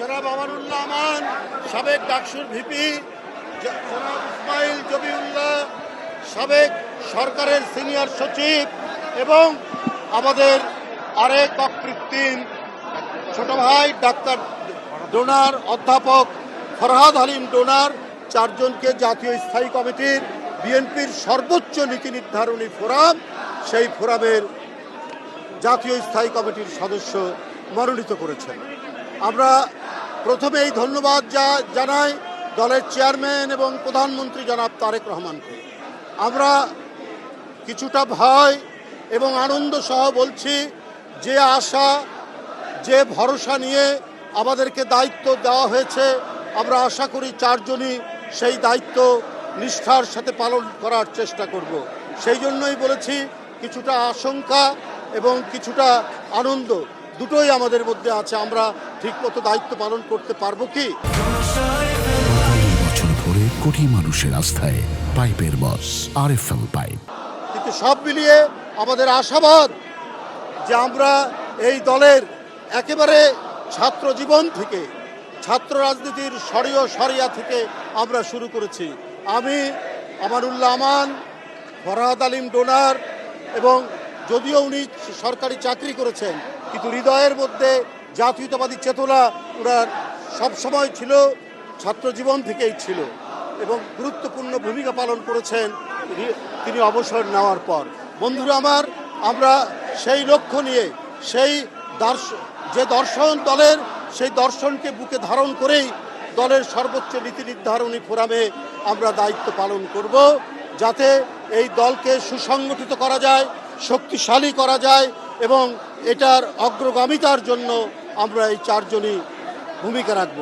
জনাব আমানুল্লাহ আমান, সাবেক ডাকসুর ভিপি জনাব ইসমাইল জবিউল্লাহ, সাবেক সরকারের সিনিয়র সচিব এবং আমাদের আরেক অকৃত্রিম ছোট ভাই ডাক্তার ডোনার অধ্যাপক ফরহাদ হালিম ডোনার, চারজনকে জাতীয় স্থায়ী কমিটির বিএনপির সর্বোচ্চ নীতি নির্ধারণী ফোরাম, সেই ফোরামের জাতীয় স্থায়ী কমিটির সদস্য মনোনীত করেছেন। আমরা প্রথমেই ধন্যবাদ জানাই দলের চেয়ারম্যান এবং প্রধানমন্ত্রী জনাব তারেক রহমানকে। আমরা কিছুটা ভয় এবং আনন্দ সহ বলছি, যে আশা যে ভরসা নিয়ে আমাদেরকে দায়িত্ব দেওয়া হয়েছে, আমরা আশা করি চারজনই সেই দায়িত্ব নিষ্ঠার সাথে পালন করার চেষ্টা করব। সেই জন্যই বলেছি, কিছুটা আশঙ্কা এবং কিছুটা আনন্দ দুটোই আমাদের মধ্যে আছে। আমরা ঠিকমতো দায়িত্ব পালন করতে পারবো কি? বছর ধরে কোটি মানুষের আস্থায় পাইপের বস আরএফএল পাইপ। কিন্তু সব মিলিয়ে আমাদের আশাবাদ যে আমরা এই দলের একেবারে ছাত্র জীবন থেকে, ছাত্র রাজনীতির সরিয়া থেকে আমরা শুরু করেছি। আমি আমানুল্লাহ আমান, ফরহাদ হালিম ডোনার, এবং যদিও উনি সরকারি চাকরি করেছেন কিন্তু হৃদয়ের মধ্যে জাতীয়তাবাদী চেতনা ওনার সবসময় ছিল, ছাত্র জীবন থেকেই ছিল এবং গুরুত্বপূর্ণ ভূমিকা পালন করেছেন তিনি অবসর নেওয়ার পর। বন্ধুরা আমার, আমরা সেই লক্ষ্য নিয়ে, সেই যে দর্শন দলের, সেই দর্শনকে বুকে ধারণ করেই দলের সর্বোচ্চ নীতি নির্ধারণী ফোরামে আমরা দায়িত্ব পালন করব, যাতে এই দলকে সুসংগঠিত করা যায়, শক্তিশালী করা যায় এবং এটার অগ্রগামিতার জন্য আমরা এই চারজনই ভূমিকা রাখব।